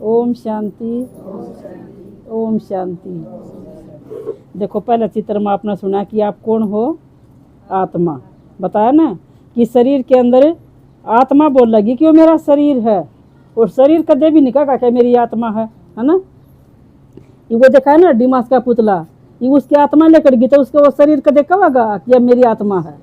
ओम शांति, ओम शांति। देखो पहले चित्र में आपने सुना कि आप कौन हो, आत्मा। बताया ना कि शरीर के अंदर आत्मा बोल लगी कि वो मेरा शरीर है, और शरीर कदे भी नहीं कहा कि मेरी आत्मा है ना। ये वो देखा है ना डिमास का पुतला, ये उसकी आत्मा लेकर गई तो उसको वो शरीर कदे कहेगा कि अब मेरी आत्मा है,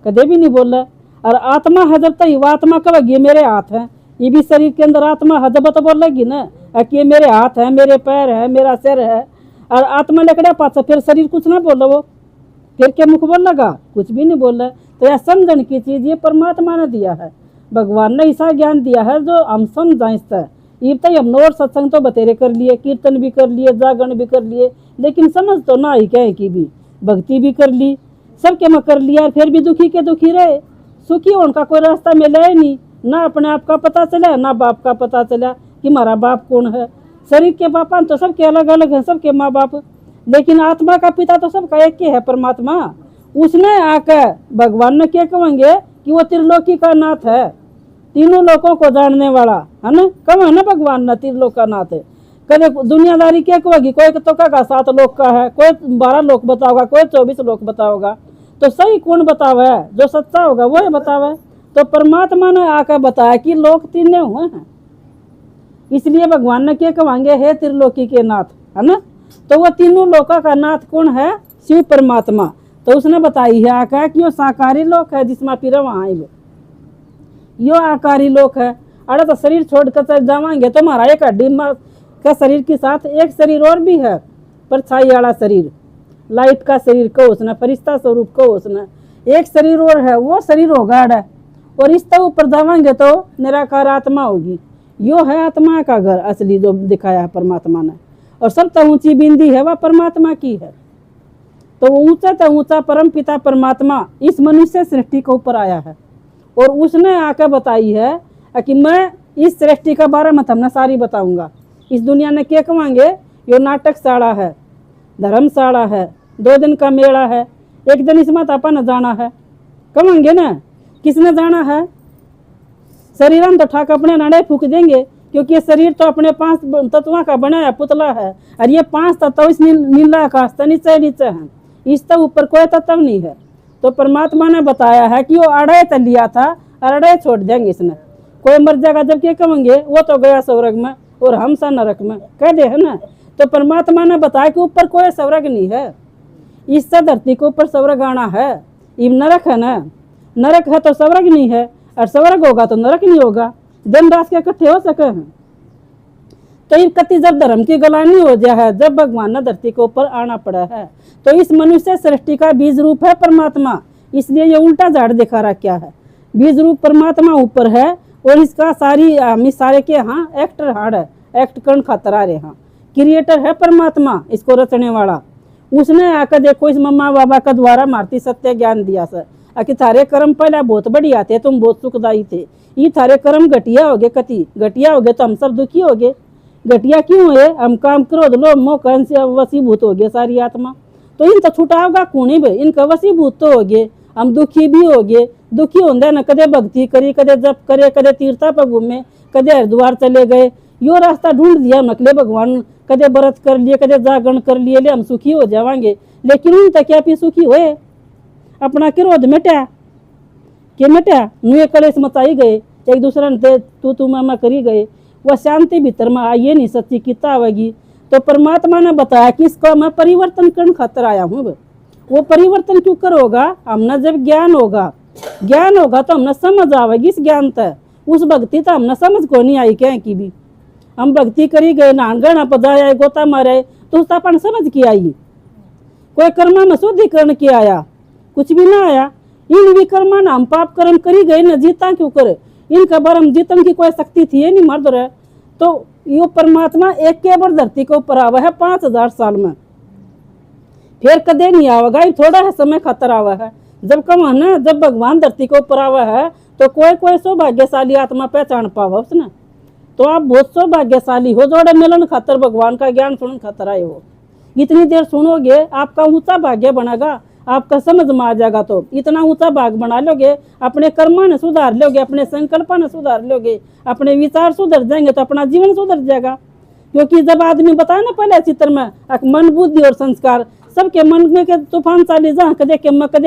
कदे भी नहीं बोल रहा। और आत्मा है जब तक वो आत्मा कहेगी ये मेरे हाथ है, ये भी शरीर के अंदर आत्मा है जब तो बोल लगी ना कि ये मेरे हाथ है, मेरे पैर है, मेरा सिर है। और आत्मा लेकर पास फिर शरीर कुछ ना बोल वो, फिर क्या मुख बोल लगा, कुछ भी नहीं बोल रहा। तो यह समझने की चीज़ ये परमात्मा ने दिया है, भगवान ने ऐसा ज्ञान दिया है जो हम समझ सकते। ये तो हम और सत्संग तो बतेरे कर लिए, कीर्तन भी कर लिए, जागरण भी कर लिए, लेकिन समझ तो ना ही कहे कि भी भक्ति भी कर ली, सबके में कर लिया, फिर भी दुखी के दुखी रहे। सुखी उनका कोई रास्ता मिला ही नहीं, ना अपने आप का पता चला ना बाप का पता चला कि हमारा बाप कौन है। शरीर के बापा तो सबके अलग अलग हैं, सबके माँ बाप, लेकिन आत्मा का पिता तो सबका एक ही है, परमात्मा। उसने आकर भगवान ने क्या कहेंगे कि वो त्रिलोकी का नाथ है, तीनों लोगों को जानने वाला है ना। कम है ना भगवान ने त्रिलोक का नाथ है। कदे दुनियादारी क्या कहेगी, कोई तो का 7 लोक का है, कोई 12 लोक बताओगा, कोई 24 लोक बताओगा। तो सही कौन बतावे, जो सच्चा होगा वो ही बतावे। तो परमात्मा ने आकर बताया कि लोक 3 हुए हैं, इसलिए भगवान ने क्या कहेंगे हे त्रिलोकी के नाथ, है ना। तो वो तीनों लोका का नाथ कौन है, शिव परमात्मा। तो उसने बताई है आकर कि वो साकारी लोक है जिसमें फिर वहाँ आए, यो आकारी लोक है। अरे तो शरीर छोड़कर चल जावांगे तो हमारा एक हड्डी का शरीर के साथ एक शरीर और भी है, परछाई वाला शरीर, लाइट का शरीर को उसने, फरिश्ता स्वरूप को उसने, एक शरीर और है, वो शरीर होगा अड़ा। और इस तो ऊपर जावांगे तो निराकार आत्मा होगी। यो है आत्मा का घर असली जो दिखाया है परमात्मा ने। और सबसे ऊंची बिंदी है वह परमात्मा की है। तो ऊंचा तो ऊंचा परम पिता परमात्मा इस मनुष्य सृष्टि के ऊपर आया है, और उसने आकर बताई है कि मैं इस सृष्टि का बारे में हमने सारी बताऊंगा। इस दुनिया ने क्या कहेंगे, यो नाटकशाला है, धर्मशाला है, 2 दिन का मेला है, एक दिन इसमें तो अपन जाना है, कहेंगे ना। किसने जाना है, शरीर तो ठाक अपने नाड़े फूक देंगे, क्योंकि ये शरीर तो अपने 5 तत्वों का बनाया पुतला है। और ये 5 तत्व इस नीला आकाश से नीचे नीचे हैं, इस तो ऊपर कोई तत्व नहीं है। तो परमात्मा ने बताया है कि वो अड़े तो लिया था, अड़े छोड़ देंगे इसने। कोई मर जाएगा जब क्या कहेंगे वो तो गया स्वर्ग में और हम सा नरक में, कह दे है ना। तो परमात्मा ने बताया कि ऊपर कोई स्वर्ग नहीं है, इससे धरती के ऊपर स्वर्ग आना है। ये नरक है ना, नरक है तो स्वर्ग नहीं है, और स्वर्ग होगा तो नरक नहीं होगा, दिन रात के इकट्ठे हो सके हैं। तो ये कति जब धर्म की गलानी हो जाए है, जब भगवान ने धरती के ऊपर आना पड़ा है। तो इस मनुष्य सृष्टि का बीज रूप है परमात्मा, इसलिए ये उल्टा झाड़ दिखा रहा क्या है। बीज रूप परमात्मा ऊपर है, और इसका सारी हम सारे के यहाँ एक्टर हार्ड है, एक्ट कर्ण खतरा रहे। हाँ क्रिएटर है परमात्मा, इसको रचने वाला। उसने आकर देखो इस मम्मा बाबा का द्वारा मारती सत्य ज्ञान दिया सर कि थारे कर्म पहले बहुत बढ़िया थे, तुम बहुत सुखदायी थे, ये थारे कर्म घटिया हो गए, कति घटिया हो गए तो हम सब दुखी हो गए। घटिया क्यों हुए, हम काम क्रोध लोभ मोह कहन से वसीभूत हो गए सारी आत्मा। तो इन तो छुटाओगा कौन भाई, इनका वसीभूत तो हो गए, हम दुखी भी हो गए। दुखी होंगे ना, कदे भक्ति करी, कदे जप करे, कदे तीर्था पर घूमे, कदे हरिद्वार चले गए, यो रास्ता ढूंढ दिया नकले भगवान, कदे व्रत कर लिए, कदे जागरण कर लिए, ले हम सुखी हो जावांगे। लेकिन उन तक क्या सुखी हुए, अपना क्रोध मिटा के मिटा, नुए कलेश मचाई गए, एक दूसरे ने तू मैं करी गए, वह शांति भीतर में आइए नहीं सच्ची किता आवेगी। तो परमात्मा ने बताया कि इसको मैं परिवर्तन करने खातर आया हूँ। वो परिवर्तन क्यों कर होगा, हमने जब ज्ञान होगा, ज्ञान होगा तो हमने समझ आवेगी। इस ज्ञान तक उस भक्ति तो हमने समझ को नहीं आई क्या की भी, हम भक्ति करी गए, नान गणा पधाया, गोता मारे, तो उसका अपन समझ के आई। कोई कर्मा में शुद्धिकरण किया आया, कुछ भी ना आया। इन विकर्मा नाम पाप कर्म करी गए न, जीता क्यों करे, इनका बरम जीतन की कोई शक्ति थी नहीं, मर्द रहे। तो यो परमात्मा एक के बार धरती के ऊपर आवा है 5000 साल में, फिर कदे नहीं आवेगा, थोड़ा है समय खतर आवा है। जब कम है ना, जब भगवान धरती के ऊपर आवा है तो कोई सौभाग्यशाली आत्मा पहचान पावा उसने। तो आप बहुत सौभाग्यशाली हो, जोड़े मिलन खातर भगवान का ज्ञान सुनने खातर आए हो। इतनी देर सुनोगे आपका ऊंचा भाग्य बनेगा, आपका समझ में आ जाएगा तो इतना ऊंचा भाग बना लोगे, अपने कर्मा ने सुधार लोगे, अपने संकल्प ने सुधार लोगे, अपने विचार सुधर जाएंगे तो अपना जीवन सुधर जाएगा। क्योंकि जब आदमी बताया ना पहले चित्र में मन बुद्धि और संस्कार, सबके मन में के तूफान चाली जहाँ कदे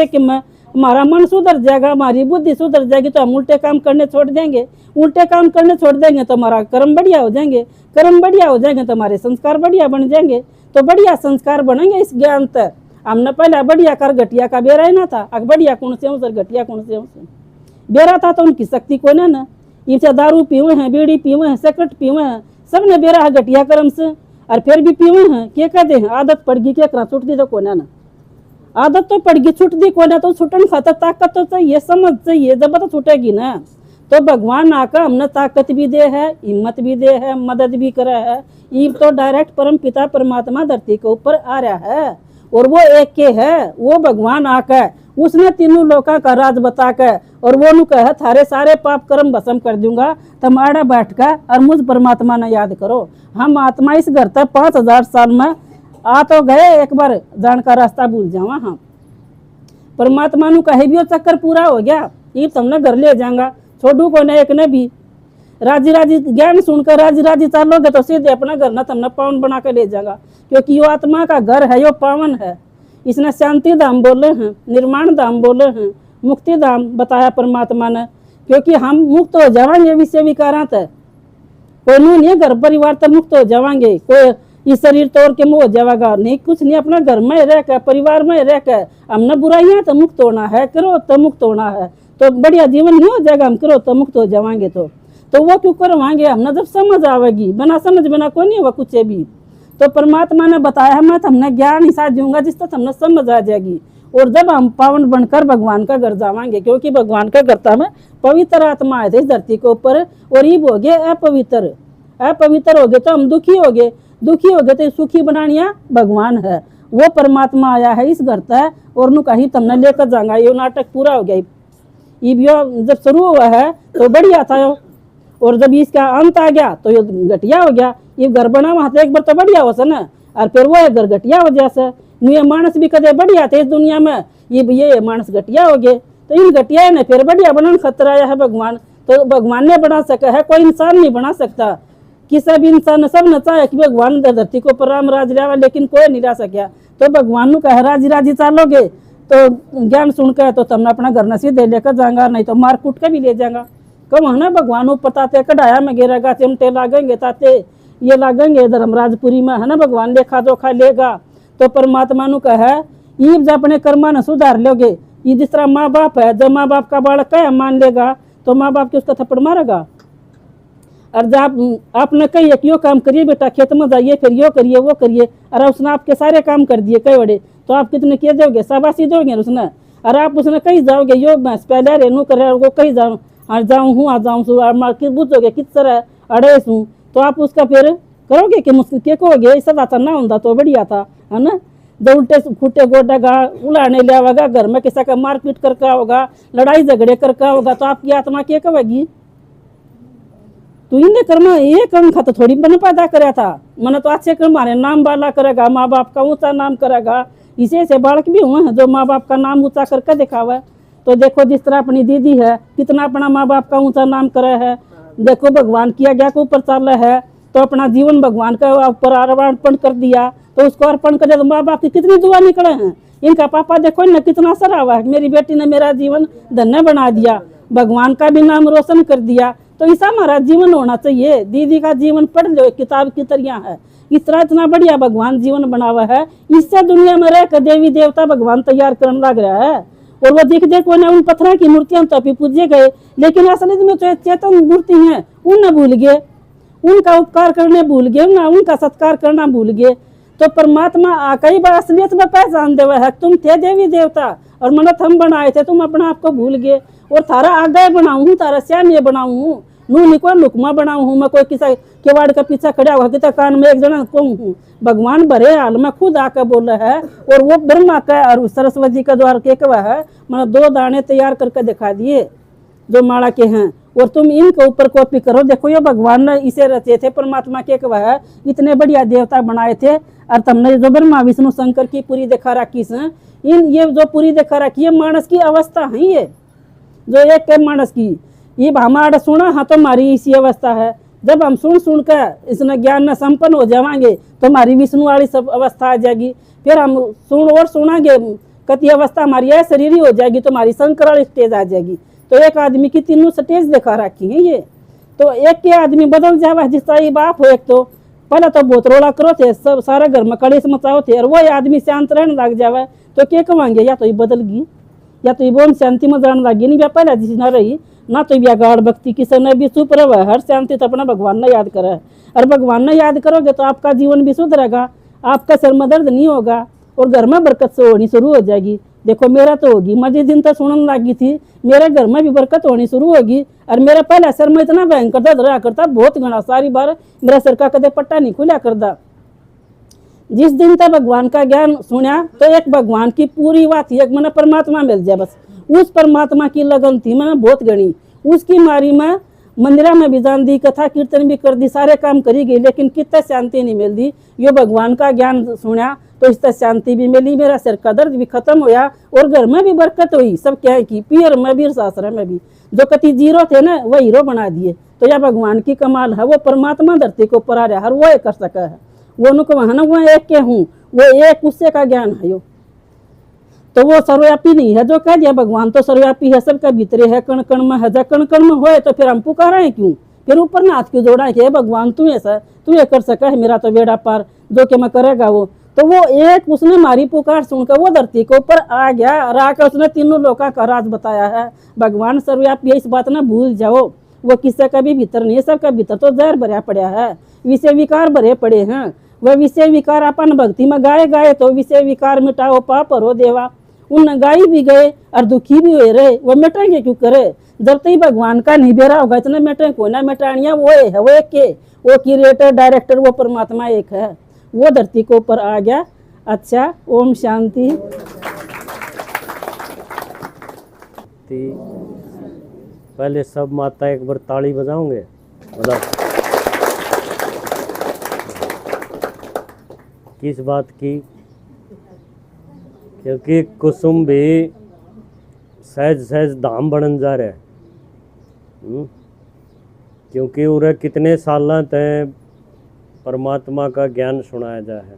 के मैं हमारा मन सुधर जाएगा, हमारी बुद्धि सुधर जाएगी तो हम उल्टे काम करने छोड़ देंगे, उल्टे काम करने छोड़ देंगे तो हमारा कर्म बढ़िया हो जाएंगे, कर्म बढ़िया हो जाएंगे तो हमारे संस्कार बढ़िया बन जाएंगे। तो बढ़िया संस्कार बनेंगे इस ज्ञान तक। हमने पहले बढ़िया कर घटिया का बेरा ही ना था, अब बढ़िया कौन से सर घटिया कौन से बेरा था तो उनकी शक्ति को ना इनसे दारू पीवे हैं, बीड़ी पीवे हैं, सिगरेट पीवे हैं, सब ने बेरा है घटिया कर्म से और फिर भी पीवे हैं। क्या कहते हैं आदत पड़ गई, क्या करा छूट दी तो कोने ना, आदत तो पड़ गई छूट दी कोने तो छूटन खाता ताकत तो चाहिए, समझ चाहिए, जब तो छूटेगी ना। तो भगवान आकर हमने ताकत भी दे है, हिम्मत भी दे है, मदद भी करे है। ये तो डायरेक्ट परम पिता परमात्मा धरती के ऊपर आ रहा है और वो एक के है, वो भगवान आकर उसने तीनों लोका का राज बता कर और वो नु कहे थारे सारे पाप कर्म भस्म कर दूंगा, तुम आड़ा बैठ कर और मुझ परमात्मा ने याद करो। हम आत्मा इस घर तक 5000 साल में आ तो गए, एक बार जान का रास्ता भूल जावा। हम परमात्मा नु कहे भी चक्कर पूरा हो गया, ये तुमने घर ले जाऊंगा, छोड़ू को न एक ने भी। राजी राजी ज्ञान सुनकर राजी राजी चालोगे तो सीधे अपना घर ना तुमने पावन बना कर ले जाएगा। क्योंकि यो आत्मा का घर है, यो पावन है। इसने शांति धाम बोले हैं, निर्माण धाम बोले हैं, मुक्ति धाम बताया परमात्मा ने। क्योंकि हम मुक्त हो जाएंगे विषय विकारांत, कोई नहीं घर परिवार तक मुक्त हो जाएंगे, कोई इस शरीर तोड़ के मुँह हो जाएगा नहीं, कुछ नहीं। अपना घर में रह कर परिवार में रह कर हमने बुराइयां तो मुक्त होना है, करो तो मुक्त होना है, तो बढ़िया जीवन नहीं हो जाएगा। हम करो तो मुक्त हो जाएंगे तो वो क्यों करवाएंगे हमने, जब समझ आवेगी। बिना समझ बिना कोई नहीं हुआ कुछ भी। तो परमात्मा ने बताया मैं तुमने ज्ञान ही साथ दूंगा जिस तक हमने समझ आ जाएगी। और जब हम पावन बनकर भगवान का घर जावांगे, क्योंकि भगवान का घर में पवित्र आत्मा आए थे इस धरती के ऊपर, और ये हो गए अपवित्र। अपवित्र हो गए तो हम दुखी हो गए, दुखी हो गए तो सुखी बनानिया भगवान है। वो परमात्मा आया है इस घर तक और नु कहीं तुमने लेकर जाऊंगा। ये नाटक पूरा हो गया। ये जब शुरू हुआ है तो बढ़िया था, और जब इसका अंत आ गया तो ये घटिया हो गया। ये घर बना वहां एक बार तो बढ़िया हो सा ना, और फिर वो घर घटिया हो जैसे। ये मानस भी कदे बढ़िया थे इस दुनिया में, ये मानस घटिया हो गए। तो इन घटिया ने फिर बढ़िया बनाने खतरा आया है भगवान। तो भगवान ने बना सका है, कोई इंसान नहीं बना सकता। किसी भी इंसान सब न चाहे कि भगवान धरती को पर राम राज लिया, लेकिन कोई नहीं ला सकिया। तो भगवान नु कहे राजी राजी चालोगे तो ज्ञान सुनकर तो तुमने अपना घर न सीधे लेकर जाएगा, नहीं तो मार कूट के भी ले जाएगा। कम है ना भगवान ऊपर ताते कढ़ाया में गिरेगा, चिमटे लागेंगे ताते ये लागेंगे धर्मराजपुरी में है ना, भगवान लेखा जोखा लेगा। तो परमात्मा नु कहे ये जब अपने कर्मा न सुधार लोगे, ये जिस तरह माँ बाप है, जब माँ बाप का बालक क्या मान लेगा तो माँ बाप के उसका थप्पड़ मारेगा। और जब आपने कही कि यो काम करिए बेटा, खेत में जाइए, फिर यो करिए वो करिए, और उसने आपके सारे काम कर दिए कई बड़े, तो आप कितने किए दोगे, शाबाशी दोगे उसने। और आप उसने कहीं जाओगे यो भैंस पहले रेनू करे वो कहीं जाऊँ आज जाऊँ हूँ आज जाऊँ पूछोगे किस तरह अड़ेस हूँ, तो आप उसका फिर करोगे कि मुश्किल के कहोगे ऐसा था ना होता तो बढ़िया था है ना। जो उल्टे फूटे गोडेगा उलाने ले आवेगा, घर में किसी का मारपीट करके होगा, लड़ाई झगड़े करके होगा, तो आपकी आत्मा क्या कहेगी। तो इन्हें कर्म ये कर्म था तो थोड़ी बन पैदा कराया था, मैंने तो अच्छे कर्म हमारे नाम वाला करेगा, माँ बाप का ऊंचा नाम करेगा। इसे ऐसे बालक भी हुए हैं जो माँ बाप का नाम ऊंचा करके दिखावा। तो देखो जिस तरह अपनी दीदी है कितना अपना माँ बाप का ऊंचा नाम करे है, देखो भगवान किया गया के ऊपर चल है, तो अपना जीवन भगवान का ऊपर अर्पण कर दिया, तो उसको अर्पण कर दिया तो माँ बाप की कितनी दुआ निकले हैं। इनका पापा देखो न कितना सरा हुआ है, मेरी बेटी ने मेरा जीवन धन्य बना दिया, भगवान का भी नाम रोशन कर दिया। तो ऐसा हमारा जीवन होना चाहिए। दीदी का जीवन पढ़ लो, किताब की तरह है, इस तरह इतना बढ़िया भगवान जीवन बना हुआ है। इससे दुनिया में रहकर देवी देवता भगवान तैयार करने लग रहा है। और वो देख देखो ना उन पत्थर की मूर्तियां तो अभी पूजे गए, लेकिन असली में तो चेतन मूर्ति है उन भूल गए, उनका उपकार करने भूल गए ना, उनका सत्कार करना भूल गए। तो परमात्मा कई बार असलियत में पहचान देवा है, तुम थे देवी देवता और मनत हम बनाए थे, तुम अपना आप को भूल गए। और थारा आगे बनाऊँ, तारा श्याम ये बनाऊँ, नू निको लुकमा बनाऊँ हूँ मैं, कोई किसी केवाड़ का पीछा खड़ा हुआ कितना कान में एक जना कहूँ हूँ। भगवान भरे हाल में खुद आकर बोला है, और वो ब्रह्मा का और सरस्वती का द्वार के कहा है, मैंने 2 दाने तैयार करके दिखा दिए जो माला के हैं, और तुम इनके ऊपर कॉपी करो। देखो ये भगवान ने इसे रचे थे, परमात्मा के कहा है इतने बढ़िया देवता बनाए थे, और तुमने जो ब्रह्मा विष्णु शंकर की पूरी दिखा रखी से इन ये जो पूरी देखा रखी है मानस की अवस्था है, ये जो एक है मानस की, ये हमारा सुना हाँ तो हमारी इसी अवस्था है। जब हम सुन कर इसने ज्ञान न संपन्न हो जाएंगे तो हमारी विष्णु वाली सब अवस्था आ जाएगी। फिर हम सुनागे कति अवस्था हमारी है शरीर ही हो जाएगी तो हमारी शंकर वाली स्टेज आ जाएगी। तो एक आदमी की तीनों स्टेज दिखा रखी है ये। तो एक के आदमी बदल जावा, जिस तरह बाप हो, एक तो पहले तो बहुत रोला करो थे, सब सारा घर में कड़े मचाओ थे, और वो आदमी शांत रहने लग जावे तो क्या कमाएंगे, या तो ये बदल गई या तो ये बोन शांति में जाने लगी, नहीं पहले जिस न रही ना तो या गाढ़ भक्ति किसी ने भी चुप रहे, हर शांति तो अपना भगवान ने याद करे। और भगवान ने याद करोगे तो आपका जीवन भी सुधरेगा, आपका सर में दर्द नहीं होगा और घर में बरकत से होनी शुरू हो जाएगी। देखो मेरा तो होगी, मैं जिस दिन तक सुनने लगी थी मेरे घर में भी बरकत होनी शुरू होगी। और मेरा पहला सर में इतना भयंकर दर्द रहा करता, बहुत घना, सारी बार मेरा सर का कदे पट्टा नहीं खुला करता। जिस दिन तक भगवान का ज्ञान सुना तो एक भगवान की पूरी बात थी, एक मैंने परमात्मा मिल जाए, बस उस परमात्मा की लगन थी मैंने बहुत गणी। उसकी मारी में मंदिरा में भी जान दी, कथा कीर्तन भी कर दी, सारे काम करी गई, लेकिन कितना शांति नहीं मिल दी। ये भगवान का ज्ञान सुना तो इस तरह शांति भी मिली, मेरा सिर का दर्द भी खत्म होया और घर में भी बरकत हुई। सब क्या है कि पियर में भी सासरे में भी जो कति जीरो थे ना वो हीरो बना दिए। तो यह भगवान की कमाल है, वो परमात्मा धरती को ऊपर आ रहा, हर वो कर सका है। वो नुक वहां ना वो एक के हूँ, वो एक उससे का ज्ञान है। यो तो वो सर्वव्यापी नहीं है जो कह दिया, भगवान तो सर्वव्यापी है, सबका भीतरे है, कण कण में है। जब कण कण में होए तो फिर हम पुकारा है क्यों, फिर ऊपर ना हाथ क्यों जोड़ा है कि भगवान तू ऐसा तू ये कर सका है, मेरा तो बेड़ा पार जो कि मैं करेगा वो। तो वो एक उसने मारी पुकार सुनकर वो धरती के ऊपर आ गया और आकर उसने तीनों लोका का राज बताया है। भगवान सर्वव्यापी है, इस बात ना भूल जाओ। वो किसी का भी भीतर नहीं है, सबका भीतर तो जहर भरा पड़ा है, विषय विकार भरे पड़े हैं। वह विषय विकार अपन भक्ति में गाए गाए तो विषय विकार मिटाओ पाप हरो देवा। उन गाई भी गए और दुखी भी हुए रहे, वो मिटाएंगे क्यों करे। जब तक भगवान का निबेरा होगा इतना मिटे को ना मिटानिया, वो है वो एक के, वो क्रिएटर डायरेक्टर वो परमात्मा एक है, वो धरती को ऊपर आ गया। अच्छा, ओम शांति। पहले सब माता एक बार ताली बजाओगे, मतलब किस बात की, क्योंकि कुसुम भी सहज सहज धाम बनन जा रहा है। क्योंकि उन्हें कितने साल तक परमात्मा का ज्ञान सुनाया जा है।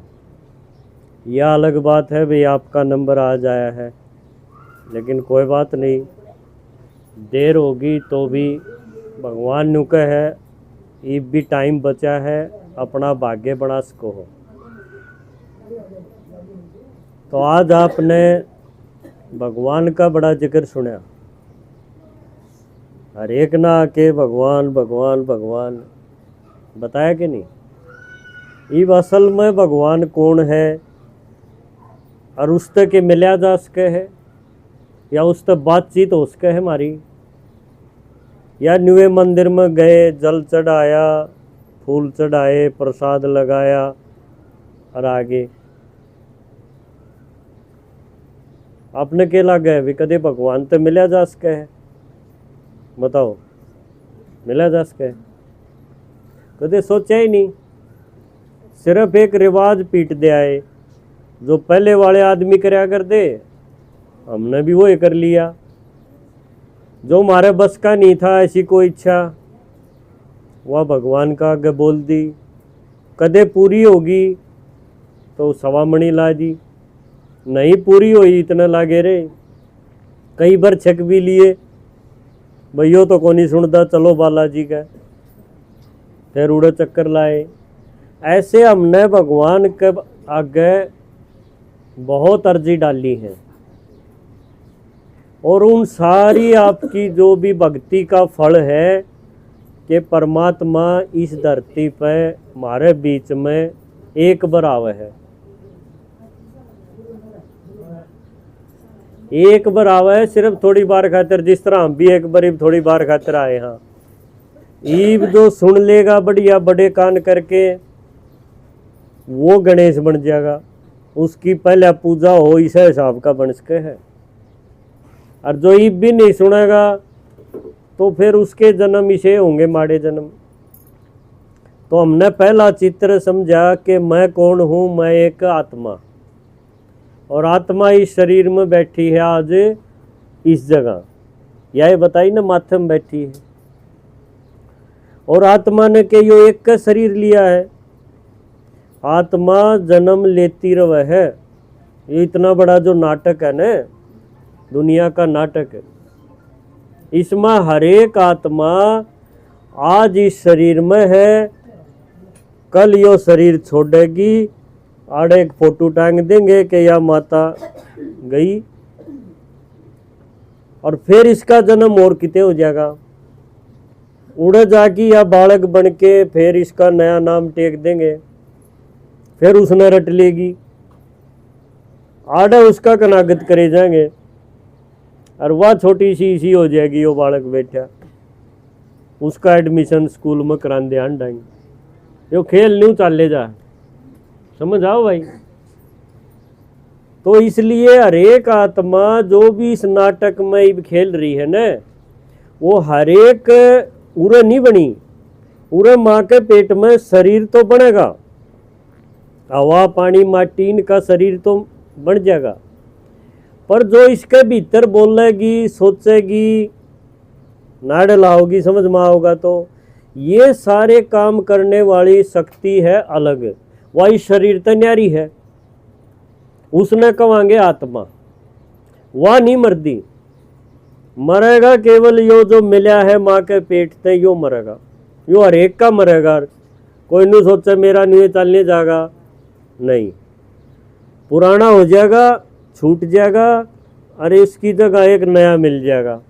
यह अलग बात है भाई आपका नंबर आ जाया है, लेकिन कोई बात नहीं, देर होगी तो भी भगवान नु का है, ये भी टाइम बचा है, अपना भाग्य बना सको हो। तो आज आपने भगवान का बड़ा जिक्र सुना, हर एक ना आके भगवान भगवान भगवान बताया कि नहीं। ये असल में भगवान कौन है और उस तक के मिला जा सके है या उस तक बातचीत हो सके है हमारी, या न्यूए मंदिर में गए, जल चढ़ाया, फूल चढ़ाए, प्रसाद लगाया और आगे आपने के लग गए भी कदे भगवान तो मिला जा सके है, बताओ मिला जा सके, कदे सोचा ही नहीं। सिर्फ एक रिवाज पीट दे आए, जो पहले वाले आदमी करया कर दे हमने भी वो कर लिया। जो हमारे बस का नहीं था ऐसी कोई इच्छा, वह भगवान का आगे बोल दी, कदे पूरी होगी तो सवामणि ला दी, नहीं पूरी हुई इतना लागे रे। कई बार छक भी लिए, भैया तो कौन ही सुनता, चलो बालाजी का, फिर उड़े चक्कर लाए। ऐसे हमने भगवान के आगे बहुत अर्जी डाली है, और उन सारी आपकी जो भी भक्ति का फल है कि परमात्मा इस धरती पे हमारे बीच में एक बार आवे है, एक बार आवे है, सिर्फ थोड़ी बार खातिर, जिस तरह हम भी एक बार थोड़ी बार खातिर आए। हाँ, ईब जो सुन लेगा बढ़िया बड़े कान करके वो गणेश बन जाएगा, उसकी पहले पूजा हो इस हिसाब का बन सके है। और जो ईब भी नहीं सुनेगा तो फिर उसके जन्म इसे होंगे माड़े जन्म। तो हमने पहला चित्र समझा कि मैं कौन हूँ, मैं एक आत्मा, और आत्मा इस शरीर में बैठी है आज इस जगह, यह बताई ना माथे में बैठी है। और आत्मा ने के यो एक का शरीर लिया है, आत्मा जन्म लेती रह है। ये इतना बड़ा जो नाटक है ना, दुनिया का नाटक है, इसमें हर एक आत्मा आज इस शरीर में है, कल यो शरीर छोड़ेगी, आड़े एक फोटो टांग देंगे कि यह माता गई, और फिर इसका जन्म और किते हो जाएगा, उड़ जाकी या बालक बन के फिर इसका नया नाम टेक देंगे, फिर उसने रट लेगी, आड़ा उसका कनागत करे जाएंगे, और वह छोटी सी इसी हो जाएगी वो बालक बैठा, उसका एडमिशन स्कूल में करा दे आंडाएंगे। यो खेल न्यू चाले जा, समझ आओ भाई। तो इसलिए हर एक आत्मा जो भी इस नाटक में खेल रही है ना, वो हर एक उरे नहीं बनी, उरे माँ के पेट में शरीर तो बनेगा, हवा पानी माटी इनका शरीर तो बन जाएगा, पर जो इसके भीतर बोलेगी, सोचेगी, नाड़ लाओगी, समझ में आओगा, तो ये सारे काम करने वाली शक्ति है अलग, वह इस शरीर तो न्यारी है, उसने कहेंगे आत्मा, वह नहीं मरदी, मरेगा केवल यो जो मिला है माँ के पेट से, यो मरेगा, यो हर एक का मरेगा। कोई नहीं सोचे मेरा नहीं चलने जाएगा, नहीं, पुराना हो जाएगा, छूट जाएगा, अरे इसकी जगह एक नया मिल जाएगा।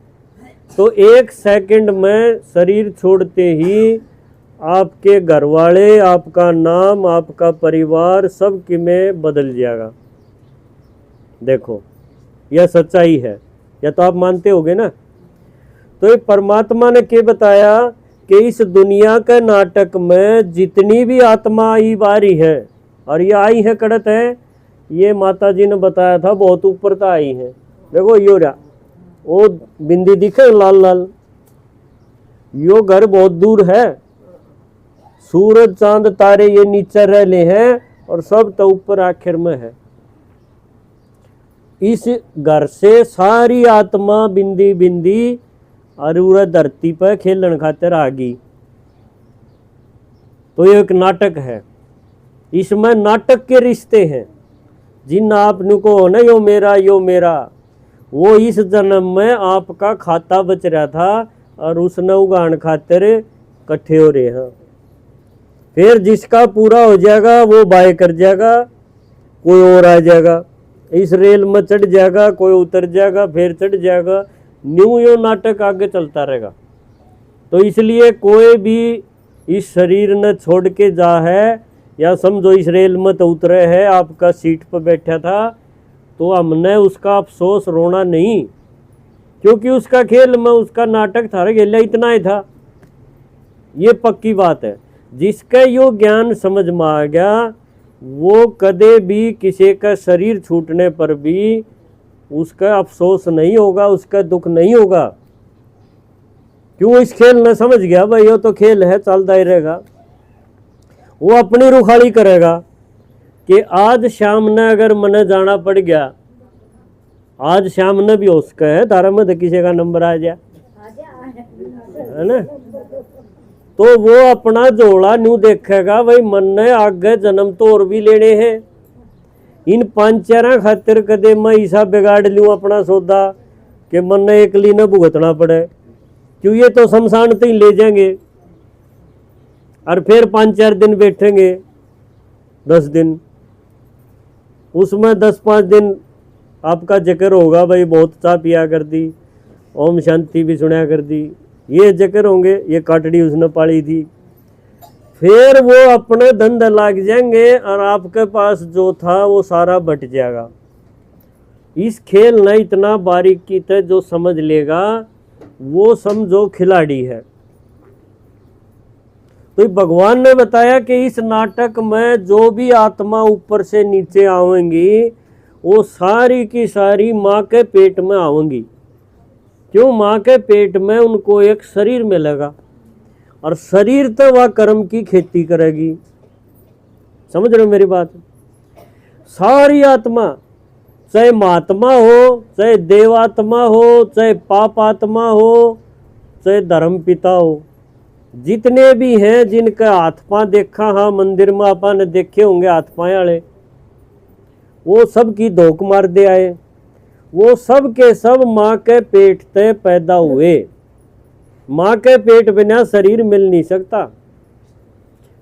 तो एक सेकंड में शरीर छोड़ते ही आपके घर वाले, आपका नाम, आपका परिवार सब की में बदल जाएगा। देखो यह सच्चाई है, या तो आप मानते होगे ना। तो ये परमात्मा ने क्या बताया कि इस दुनिया के नाटक में जितनी भी आत्मा आई बारी है, और ये आई है कड़त है, ये माता जी ने बताया था बहुत ऊपर तक आई है। देखो यो रहा, वो बिंदी दिखे लाल लाल, यो घर बहुत दूर है, सूरज चांद तारे ये नीचे रहले हैं, और सब तो ऊपर आखिर में है। इस घर से सारी आत्मा बिंदी बिंदी और पूरा धरती पर खेलन खातिर आ गई। तो ये एक नाटक है, इसमें नाटक के रिश्ते हैं। जिन आपने को हो ना यो मेरा, वो इस जन्म में आपका खाता बच रहा था, और उसने उगान खातिर इकट्ठे हो रहे हैं। फिर जिसका पूरा हो जाएगा वो बाय कर जाएगा, कोई और आ जाएगा, इस रेल में चढ़ जाएगा, कोई उतर जाएगा, फिर चढ़ जाएगा, न्यू यो नाटक आगे चलता रहेगा। तो इसलिए कोई भी इस शरीर ने छोड़ के जा है, या समझो इस रेल में तो उतरे है, आपका सीट पर बैठा था, तो हमने उसका अफसोस रोना नहीं, क्योंकि उसका खेल में उसका नाटक था, गेला इतना ही था। ये पक्की बात है। जिसका यो ज्ञान समझ में आ गया, वो कदे भी किसी का शरीर छूटने पर भी उसका अफसोस नहीं होगा, उसका दुख नहीं होगा। क्यों? इस खेल ने समझ गया भाई ये तो खेल है, चलता ही रहेगा। वो अपनी रुखाड़ी करेगा कि आज शाम ने अगर मने जाना पड़ गया, आज शाम ने भी हो सका है तारा में तो किसी का नंबर आ जाए, है ना, तो वो अपना जोड़ा न्यू देखेगा भाई मन ने आगे जन्म तो और भी लेने हैं, इन 5-4 खातिर कदे मैं ऐसा बिगाड़ लूँ अपना सौदा कि मन ने एकली न भुगतना पड़े, क्यों ये तो शमशान तो ही ले जाएंगे, और फिर 5-4 दिन बैठेंगे, 10 दिन, उसमें 10-5 दिन आपका जिक्र होगा भाई बहुत चाह पिया कर दी, ओम शांति भी सुना कर दी, ये जिक्र होंगे, ये काटड़ी उसने पाली थी, फिर वो अपने धंधे लाग जाएंगे और आपके पास जो था वो सारा बट जाएगा। इस खेल ने इतना बारीकी से जो समझ लेगा वो समझो खिलाड़ी है। तो भगवान ने बताया कि इस नाटक में जो भी आत्मा ऊपर से नीचे आवेंगी वो सारी की सारी माँ के पेट में आवेंगी। क्यों? माँ के पेट में उनको एक शरीर मिलेगा और शरीर तो वह कर्म की खेती करेगी। समझ रहे हो मेरी बात? सारी आत्मा चाहे महात्मा हो, चाहे देवात्मा हो, चाहे पाप आत्मा हो, चाहे धर्म पिता हो, जितने भी हैं जिनका हाथ पांव देखा, हाँ मंदिर में अपन ने देखे होंगे हाथ पांव वाले, वो सब की धोख मार दे आए। वो सब के सब माँ के पेट से पैदा हुए। माँ के पेट बिना शरीर मिल नहीं सकता।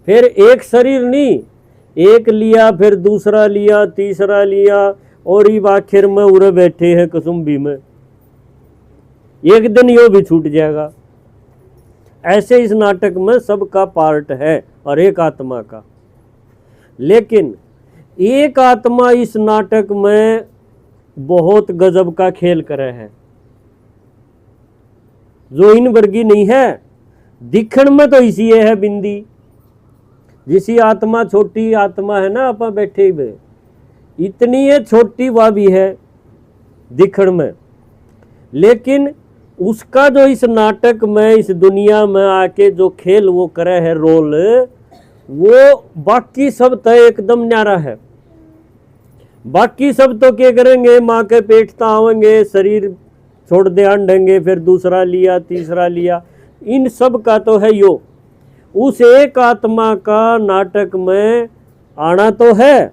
फिर एक शरीर नहीं, एक लिया, फिर दूसरा लिया, तीसरा लिया, और ये आखिर में उरे बैठे हैं कसुम्भी में। एक दिन यो भी छूट जाएगा। ऐसे इस नाटक में सबका पार्ट है और एक आत्मा का। लेकिन एक आत्मा इस नाटक में बहुत गजब का खेल करे है, जो इन वर्गी नहीं है। दिखण में तो इसी है बिंदी, जिसी आत्मा छोटी आत्मा है ना, आप बैठे हुए इतनी है छोटी, वह भी है दिखण में। लेकिन उसका जो इस नाटक में, इस दुनिया में आके जो खेल वो करे है, रोल, वो बाकी सब तो एकदम न्यारा है। बाकी सब तो क्या करेंगे, माँ के पेट तो आवेंगे, शरीर छोड़ दे अंडेंगे, फिर दूसरा लिया, तीसरा लिया, इन सब का तो है यो। उस एक आत्मा का नाटक में आना तो है,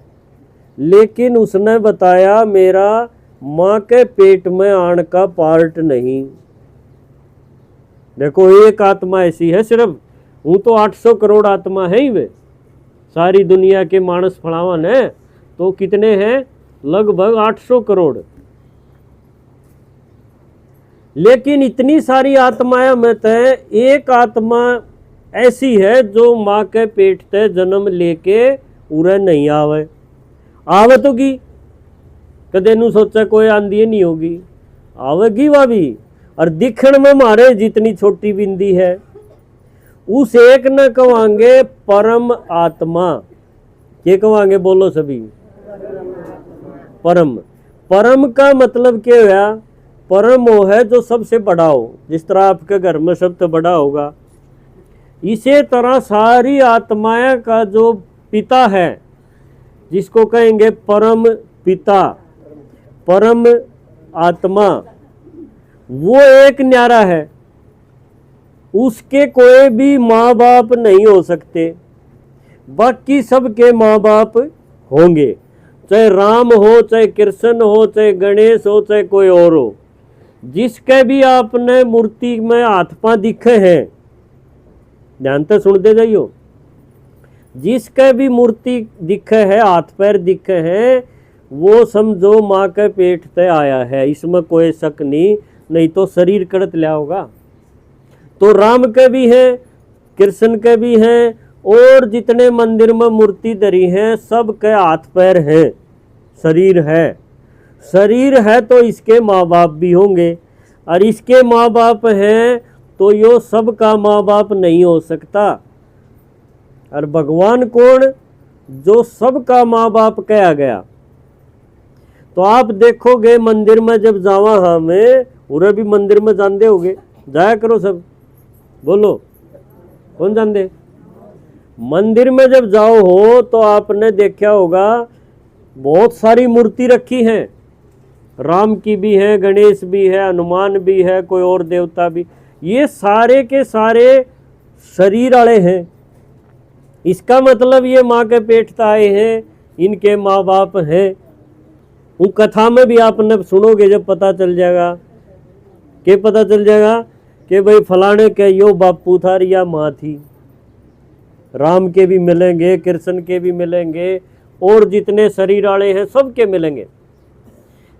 लेकिन उसने बताया मेरा माँ के पेट में आने का पार्ट नहीं। देखो एक आत्मा ऐसी है सिर्फ, वो तो 800 करोड़ आत्मा है ही वे। सारी दुनिया के मानस फड़ावन है तो कितने हैं, लगभग 800 करोड़। लेकिन इतनी सारी आत्माएं में तय एक आत्मा ऐसी है जो माँ के पेट से जन्म लेके उरे नहीं आवे। आवे तो की कदे नू सोचा कोई आंधी नहीं होगी, आवेगी वह भी। और दिखण में मारे जितनी छोटी बिंदी है, उस एक न कहेंगे परम आत्मा। क्या कहेंगे बोलो सभी? परम। परम का मतलब क्या हुआ? परम वो है जो सबसे बड़ा हो। जिस तरह आपके घर में सबसे बड़ा होगा, इसी तरह सारी आत्माएं का जो पिता है, जिसको कहेंगे परम पिता, परम आत्मा, वो एक न्यारा है। उसके कोई भी माँ बाप नहीं हो सकते, बाकी सबके माँ बाप होंगे। चाहे राम हो, चाहे कृष्ण हो, चाहे गणेश हो, चाहे कोई और हो, जिसके भी आपने मूर्ति में हाथ पांव दिखे हैं, ध्यान से सुनते जाइयो, जिसके भी मूर्ति दिखे है, हाथ पैर दिखे हैं, वो समझो माँ के पेट से आया है। इसमें कोई शक नहीं तो शरीर करत लिया होगा। तो राम के भी हैं, कृष्ण के भी हैं, और जितने मंदिर में मूर्ति धरी हैं सब के हाथ पैर हैं, शरीर है। शरीर है तो इसके माँ बाप भी होंगे, और इसके माँ बाप हैं तो यो सब का माँ बाप नहीं हो सकता। और भगवान कौन? जो सब का माँ बाप कहा गया। तो आप देखोगे मंदिर में जब जावा, हमें उरे भी मंदिर में जानते होगे, जाया करो सब, बोलो कौन जानते? मंदिर में जब जाओ हो तो आपने देखा होगा बहुत सारी मूर्ति रखी हैं। राम की भी है, गणेश भी है, हनुमान भी है, कोई और देवता भी। ये सारे के सारे शरीर वाले हैं। इसका मतलब ये माँ के पेट से आए हैं, इनके माँ बाप हैं। वो कथा में भी आपने सुनोगे, जब पता चल जाएगा, क्या पता चल जाएगा कि भाई फलाने के यो बापू था या माँ थी। राम के भी मिलेंगे, कृष्ण के भी मिलेंगे, और जितने शरीर वाले हैं सबके मिलेंगे।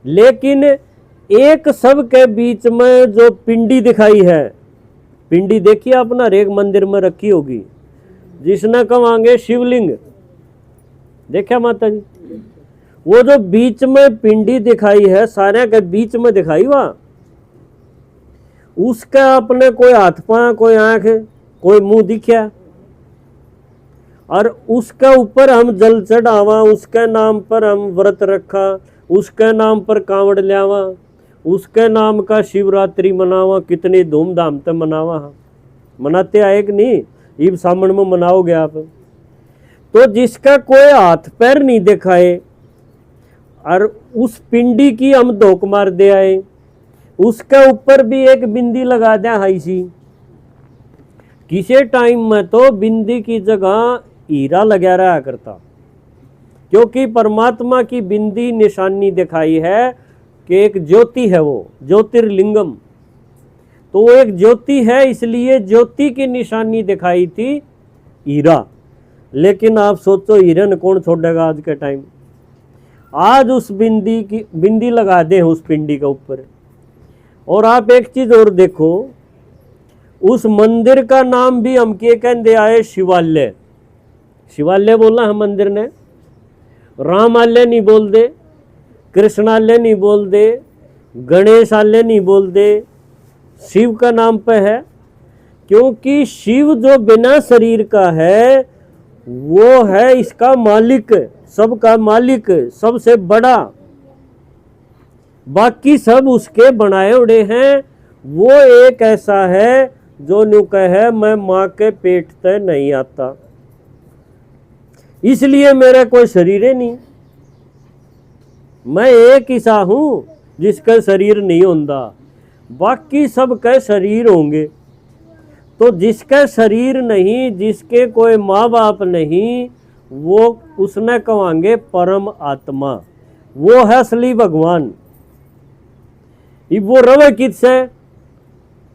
लेकिन एक सब के बीच में जो पिंडी दिखाई है, पिंडी देखिए अपना हर एक मंदिर में रखी होगी, जिसने कहेंगे शिवलिंग, देखा माता जी? वो जो बीच में पिंडी दिखाई है, सारे के बीच में दिखाई वहाँ, उसका अपने कोई हाथ पांव, कोई आंख, कोई मुंह दिखा, और उसका ऊपर हम जल चढ़ावा, उसके नाम पर हम व्रत रखा, उसके नाम पर कांवड़ लियावा, उसके नाम का शिवरात्रि मनावा, कितनी धूमधाम से मनावा। मनाते आए कि नहीं? ईब सामन में मनाओगे आप। तो जिसका कोई हाथ पैर नहीं दिखाए और उस पिंडी की हम धोक मार दे आए, उसके ऊपर भी एक बिंदी लगा दे हाई सी। किसी टाइम में तो बिंदी की जगह हीरा लगा रहा करता, क्योंकि परमात्मा की बिंदी निशानी दिखाई है कि एक ज्योति है, वो ज्योतिर्लिंगम, तो वो एक ज्योति है, इसलिए ज्योति की निशानी दिखाई थी हीरा। लेकिन आप सोचो हिरन कौन छोड़ेगा आज के टाइम। आज उस बिंदी लगा दे उस पिंडी के ऊपर। और आप एक चीज और देखो, उस मंदिर का नाम भी हम के कहते आए शिवालय। शिवालय बोला हम मंदिर ने, रामालय नहीं बोल दे, कृष्णालय नहीं बोल दे, गणेशालय नहीं बोल दे, शिव का नाम पे है। क्योंकि शिव जो बिना शरीर का है वो है इसका मालिक, सबका मालिक, सबसे बड़ा। बाकी सब उसके बनाए उड़े हैं। वो एक ऐसा है जो न्यू कहे मैं माँ के पेट से नहीं आता, इसलिए मेरा कोई शरीर ही नहीं। मैं एक ऐसा हूं जिसका शरीर नहीं होता, बाकी सबके शरीर होंगे। तो जिसका शरीर नहीं, जिसके कोई माँ बाप नहीं, वो उसने कहेंगे परम आत्मा, वो है असली भगवान। इब वो रवे किससे?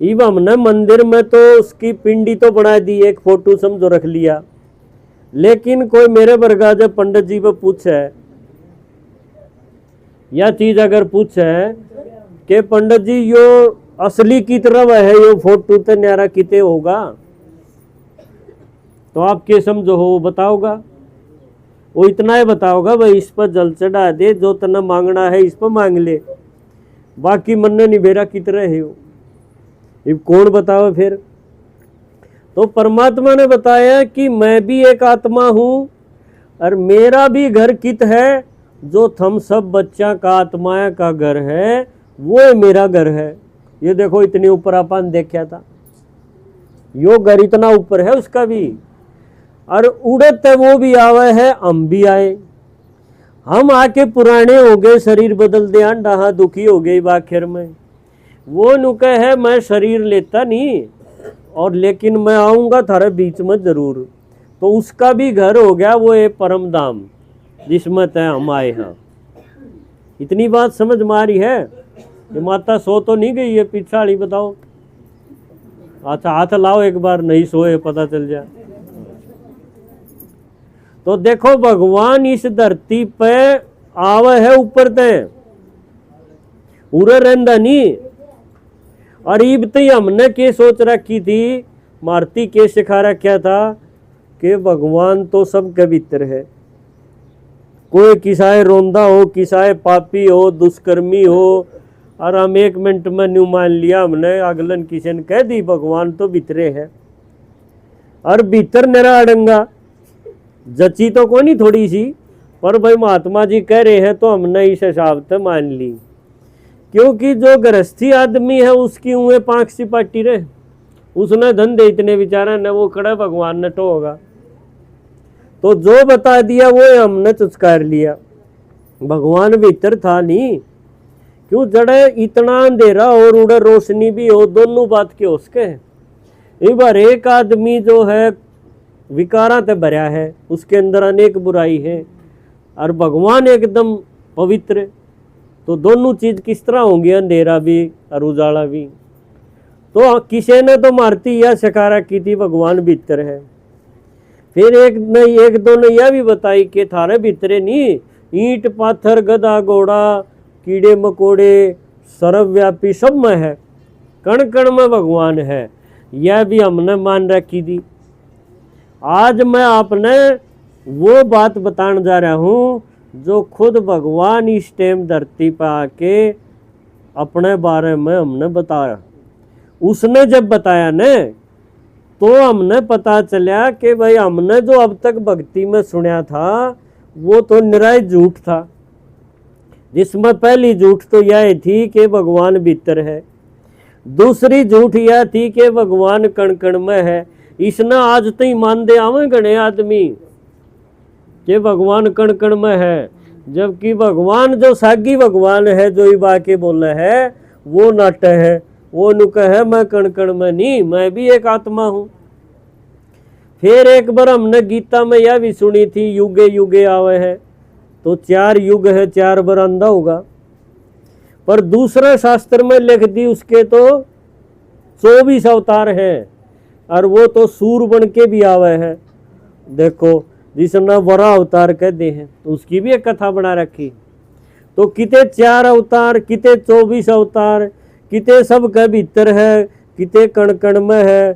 इब हमने मंदिर में तो उसकी पिंडी तो बना दी, एक फोटो समझो रख लिया। लेकिन कोई मेरे वर्गा जब पंडित जी को पूछे यह चीज, अगर पूछे कि पंडित जी यो असली की तरह है, यो फोटो तो न्यारा किते होगा, तो आप क्या समझो हो? वो बताओगा, वो इतना ही बताओगा भाई इस पर जल चढ़ा दे, जो तना मांगना है इस पर मांग ले, बाकी मन नहीं बेरा की तरह है वो। अब कौन बताओ फिर? तो परमात्मा ने बताया कि मैं भी एक आत्मा हूं और मेरा भी घर कित है, जो थम सब बच्चा का आत्माया का घर है, वो मेरा घर है। ये देखो इतने ऊपर अपन देखा था, यो घर इतना ऊपर है उसका भी, और उड़त वो भी आवे है, हम भी आए। हम आके पुराने हो गए, शरीर बदल दे, अंडा दुखी हो गई आखिर में। वो नुके है मैं शरीर लेता नहीं, और लेकिन मैं आऊंगा थारे बीच में जरूर। तो उसका भी घर हो गया वो ये परम धाम जिसमें तय हम आए हैं। इतनी बात समझ में आ रही है? ये माता सो तो नहीं गई है पिछाड़ी? बताओ। अच्छा हाथ लाओ एक बार, नहीं सोए पता चल जाए। तो देखो भगवान इस धरती पे आवे है ऊपर तय, उरे रहंदा नहीं। और इब तो हमने के सोच रखी थी, मारती के सिखा रखा था कि भगवान तो सबके भीतर है। कोई किसाए रोंदा हो, किसाए पापी हो, दुष्कर्मी हो, और हम एक मिनट में न्यू मान लिया हमने, अगलन किसी ने कह दी भगवान तो भीतरे है। और भीतर नरा अड़ंगा जची तो कोई नहीं थोड़ी सी, पर भाई महात्मा जी कह रहे हैं तो हमने इस हिसाब से मान ली। क्योंकि जो गृहस्थी आदमी है उसकी उए पांख सी पाटी रहे, उसने धंधे इतने विचारा न, वो कड़ा भगवान ने तो होगा। तो जो बता दिया वो हमने चुचकार लिया, भगवान भीतर था नहीं। क्यों जड़े इतना अंधेरा और उड़े रोशनी भी हो, दोनों बात के उसके है। एक बार एक आदमी जो है विकारा ते भरा है, उसके अंदर अनेक बुराई है, और भगवान एकदम पवित्र। तो दोनों चीज किस तरह होंगी, अंधेरा भी और उजाला भी? तो किसी ने तो मारती या शकारा की थी भगवान भीतर है। फिर एक दो ने यह भी बताई कि थारे भीतरे नहीं, ईंट पाथर गधा घोड़ा कीड़े मकोड़े सर्वव्यापी सब में है, कण कण में भगवान है। यह भी हमने मान रखी थी। आज मैं आपने वो बात बताने जा रहा हूँ जो खुद भगवान इस टाइम धरती पर आके अपने बारे में हमने बताया। उसने जब बताया न, तो हमने पता चला कि भाई हमने जो अब तक भक्ति में सुना था वो तो निराय झूठ था। जिसमें पहली झूठ तो यह थी कि भगवान भीतर है, दूसरी झूठ यह थी कि भगवान कण कण में है। इसने आज तो ही मान दे आवे घने आदमी कि भगवान कण कण में है, जबकि भगवान जो सागी भगवान है, जो ही बाके बोले है, वो नाट्य है। वो नु कहे मैं कण कण में नहीं, मैं भी एक आत्मा हूं। फिर एक बार हमने गीता में यह भी सुनी थी, युगे युगे आवे है, तो 4 युग है, 4 बार अंधा होगा। पर दूसरे शास्त्र में लिख दी उसके तो 24 अवतार हैं, और वो तो सूर बन के भी आवे है। देखो जिसने वरा अवतार कहते हैं, उसकी भी एक कथा बना रखी। तो किते 4 अवतार, किते 24 अवतार, किते सब के भीतर है, किते कण कण में है।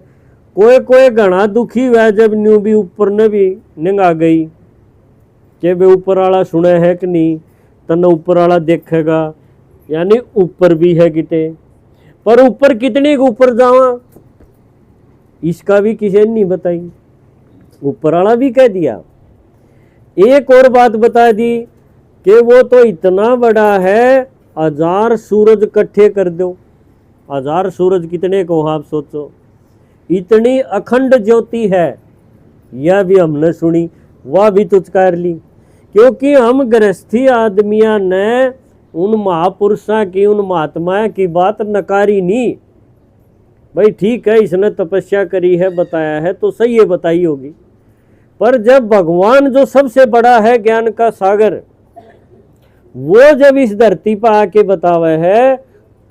कोई कोई घना दुखी हुआ जब न्यू भी ऊपर ने भी निंगा गई कि वे ऊपर वाला सुने है कि नहीं, तन ऊपर वाला देखेगा, यानी ऊपर भी है किते। पर ऊपर कितने के ऊपर जावा, इसका भी किसी ने नहीं बताई, ऊपर वाला भी कह दिया। एक और बात बता दी कि वो तो इतना बड़ा है, 1000 सूरज इकट्ठे कर दो। 1000 सूरज कितने को आप सोचो, इतनी अखंड ज्योति है। यह भी हमने सुनी, वह भी तुचकार ली, क्योंकि हम गृहस्थी आदमिया ने उन महापुरुषों की, उन महात्माओं की बात नकारी नहीं। भाई ठीक है, इसने तपस्या करी है, बताया है तो सही है, बताई होगी। पर जब भगवान जो सबसे बड़ा है, ज्ञान का सागर, वो जब इस धरती पर आके बतावे है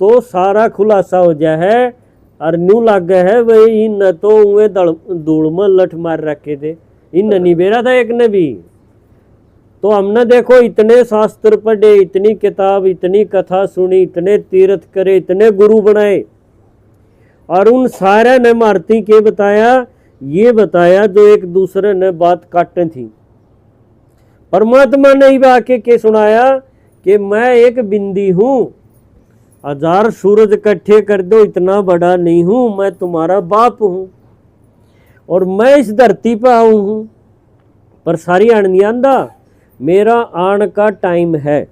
तो सारा खुलासा हो जाए है। और न्यू लागे है वही इन तो उए धूल में लठ मार रखे थे, इन नहीं बेरा था एक ने भी। तो हमने देखो इतने शास्त्र पढ़े, इतनी किताब, इतनी कथा सुनी, इतने तीर्थ करे, इतने गुरु बनाए, और उन सारे ने मारती के बताया, ये बताया जो एक दूसरे ने बात काटे थी। परमात्मा ने ही आके के सुनाया कि मैं एक बिंदी हूं, 1000 सूरज इकट्ठे कर दो, इतना बड़ा नहीं हूं, मैं तुम्हारा बाप हूं, और मैं इस धरती पर आऊं हूं। पर सारी आन नहीं आंदा, मेरा आन का टाइम है।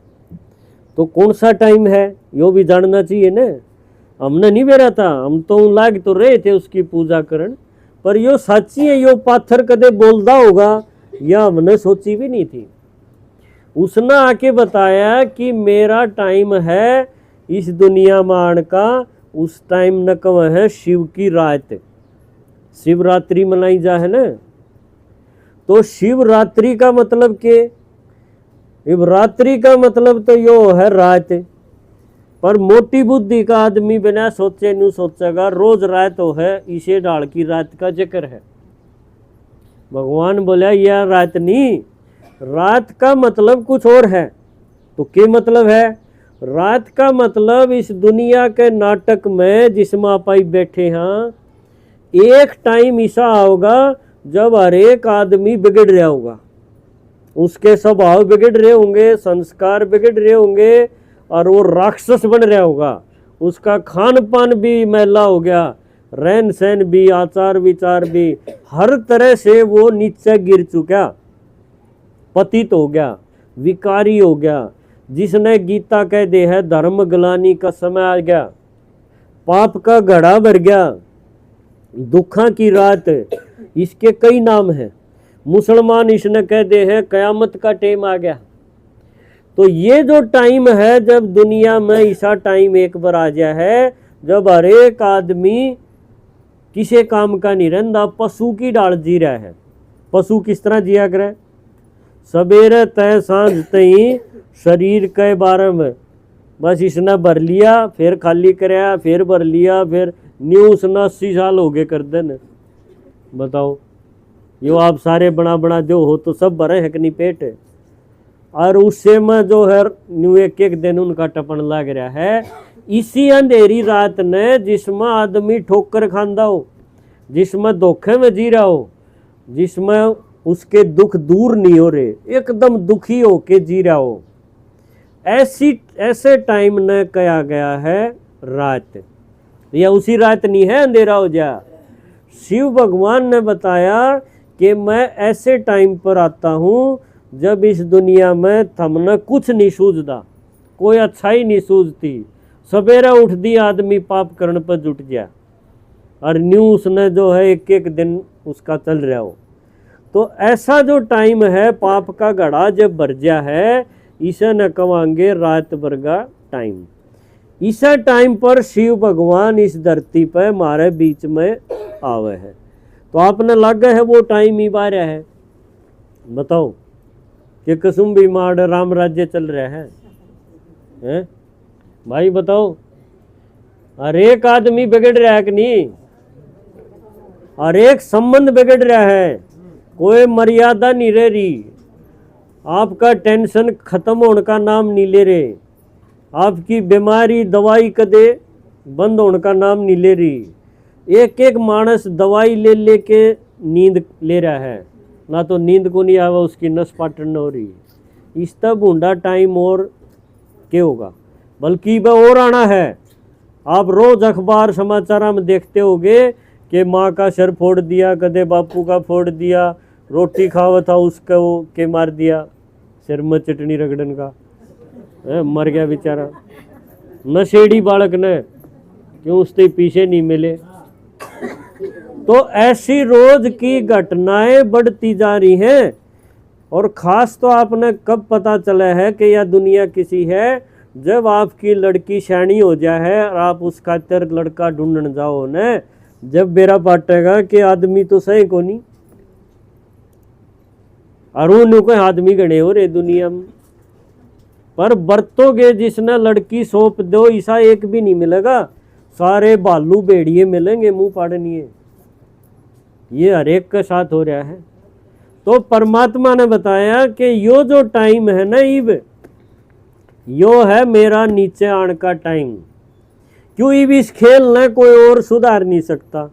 तो कौन सा टाइम है यो भी जानना चाहिए ना। हमने नहीं बेरा था, हम तो लाग तो रहे थे उसकी पूजा करन, पर यो सच्ची है, यो पाथर कदे बोलदा होगा या हमने सोची भी नहीं थी। उसने आके बताया कि मेरा टाइम है इस दुनिया में आने का। उस टाइम न कव है शिव की रात, शिवरात्रि मनाई जा है ना। तो शिवरात्रि का मतलब के, रात्रि का मतलब तो यो है रात। पर मोटी बुद्धि का आदमी बिना सोचे नहीं सोचेगा रोज रात हो है, इसे डाल की रात का जिक्र है। भगवान बोला यह रात नहीं, रात का मतलब कुछ और है। तो क्या मतलब है? रात का मतलब इस दुनिया के नाटक में जिसमें आप बैठे हैं, एक टाइम ऐसा होगा जब हर एक आदमी बिगड़ रहा होगा, उसके स्वभाव बिगड़ रहे होंगे, संस्कार बिगड़ रहे होंगे, और वो राक्षस बन रहा होगा। उसका खान पान भी मैला हो गया, रहन सहन भी, आचार विचार भी, हर तरह से वो नीचे गिर चुका, पतित हो गया, विकारी हो गया। जिसने गीता कह दे है धर्म ग्लानि का समय आ गया, पाप का घड़ा भर गया, दुखा की रात, इसके कई नाम हैं। मुसलमान इसने कह दे है कयामत का टाइम आ गया। तो ये जो टाइम है, जब दुनिया में ऐसा टाइम एक बार आ गया है जब हर एक आदमी किसी काम का नहीं रहता, पशु की डाल जी रहा है। पशु किस तरह जिया करे? सवेरे तय सांझ तई शरीर के बारे में बस इसने भर लिया, फिर खाली कराया, फिर भर लिया, फिर न्यू उसने 80 साल हो गए कर देने। बताओ, यो आप सारे बना बना जो हो तो सब भरे है कि नहीं पेट है, और उससे में जो है न्यू एक एक दिन उनका टपन लग रहा है। इसी अंधेरी रात ने जिसमें आदमी ठोकर खांदा हो, जिसमें धोखे में जी रहा हो, जिसमें उसके दुख दूर नहीं हो रहे, एकदम दुखी हो के जी रहा हो, ऐसे टाइम ने कहा गया है रात। या उसी रात नहीं है अंधेरा हो जा। शिव भगवान ने बताया कि मैं ऐसे टाइम पर आता हूँ जब इस दुनिया में थमने कुछ नहीं सूझदा, कोई अच्छाई नहीं सूझती। सवेरा उठ दी आदमी पाप करने पर जुट गया, और न्यू उसने जो है एक एक दिन उसका चल रहा हो। तो ऐसा जो टाइम है पाप का घड़ा जब भर गया है, इसे न कवांगे रात भर का टाइम। इसे टाइम पर शिव भगवान इस धरती पर हमारे बीच में आवे है। तो आपने लगा है वो टाइम ही बारह है। बताओ कि कसुम्भी माड़ राम राज्य चल रहा है, हैं? भाई बताओ, हर एक आदमी बिगड़ रहा है कि नहीं? हर एक संबंध बिगड़ रहा है, कोई मर्यादा नहीं रह रही। आपका टेंशन खत्म होने का नाम नहीं ले रहे, आपकी बीमारी दवाई कदे बंद होने का नाम नहीं ले रही। एक एक मानस दवाई ले लेके नींद ले रहा है, ना तो नींद को नहीं आवा, उसकी नस पाटन हो रही। इस तब ऊंडा टाइम और क्या होगा, बल्कि वह और आना है। आप रोज अखबार समाचार में देखते होगे कि माँ का सर फोड़ दिया, कदे बापू का फोड़ दिया, रोटी खावा था उसका वो के मार दिया, सिर में चटनी रगड़न का, मर गया बेचारा। नशेड़ी बालक ने क्यों उसके पीछे नहीं मिले। तो ऐसी रोज की घटनाएं बढ़ती जा रही हैं। और खास तो आपने कब पता चला है कि यह दुनिया किसी है, जब आपकी लड़की शैनी हो जाए और आप उस खातिर लड़का ढूंढने जाओ न, जब बेरा पाटेगा कि आदमी तो सही को नहीं, अरुण कोई आदमी गणे हो रे दुनिया में। पर बरतोगे जिसने लड़की सौंप दो, ऐसा एक भी नहीं मिलेगा, सारे भालू भेड़िए मिलेंगे मुंह पाड़निए। ये हर एक के साथ हो रहा है। तो परमात्मा ने बताया कि यो जो टाइम है ना इब, यो है मेरा नीचे आने का टाइम। क्यों इब इस खेल ने कोई और सुधार नहीं सकता।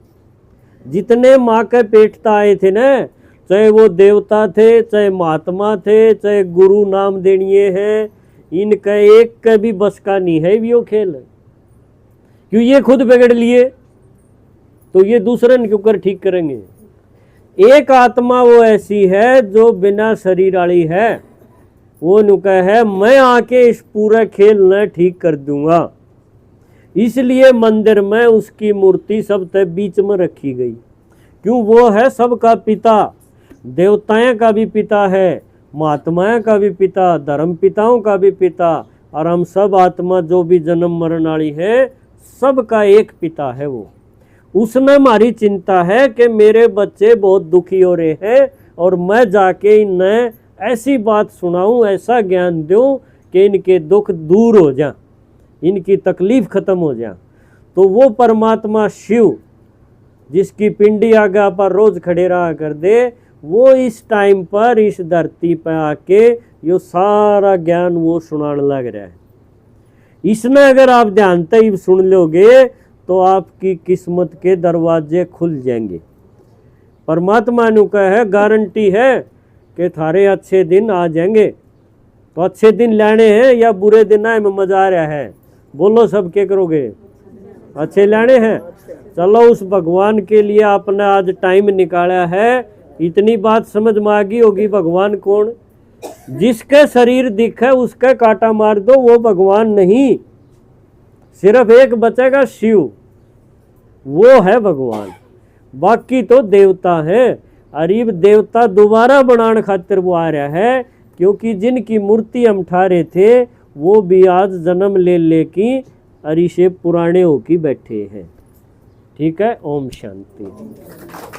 जितने माँ के पेट आए थे ना, चाहे वो देवता थे, चाहे महात्मा थे, चाहे गुरु नाम देनिए हैं, इनका एक का भी बस का नहीं है वो खेल। क्यों ये खुद बिगड़ लिए तो ये दूसरे क्यों कर ठीक करेंगे। एक आत्मा वो ऐसी है जो बिना शरीर वाली है, वो नुका है मैं आके इस पूरा खेल न ठीक कर दूंगा। इसलिए मंदिर में उसकी मूर्ति सब तक बीच में रखी गई। क्यों, वो है सबका पिता, देवताएं का भी पिता है, महात्माएं का भी पिता, धर्म पिताओं का भी पिता, और हम सब आत्मा जो भी जन्म मरण वाली है सबका एक पिता है वो। उसने हमारी चिंता है कि मेरे बच्चे बहुत दुखी हो रहे हैं और मैं जाके इन्हें ऐसी बात सुनाऊं, ऐसा ज्ञान दूं कि इनके दुख दूर हो जाए, इनकी तकलीफ खत्म हो जाए। तो वो परमात्मा शिव जिसकी पिंडी आगा पर रोज खड़े रहा कर दे, वो इस टाइम पर इस धरती पर आके यो सारा ज्ञान वो सुनाने लग रहा है। इसने अगर आप ध्यान से सुन लोगे तो आपकी किस्मत के दरवाजे खुल जाएंगे। परमात्मा ने कहा है, गारंटी है कि थारे अच्छे दिन आ जाएंगे। तो अच्छे दिन लाने हैं या बुरे दिन आए में मजा आ रहा है, बोलो सब क्या करोगे? अच्छे लाने हैं। चलो उस भगवान के लिए आपने आज टाइम निकाला है। इतनी बात समझ में आ गई होगी भगवान कौन? जिसके शरीर दिखे उसके कांटा मार दो, वो भगवान नहीं। सिर्फ एक बचेगा शिव, वो है भगवान, बाकी तो देवता है। अरीब देवता दोबारा बनाने खातिर वो आ रहा है, क्योंकि जिनकी मूर्ति हम ठारे थे वो भी आज जन्म ले की अरिशे पुराने होके बैठे हैं। ठीक है, ओम शांति।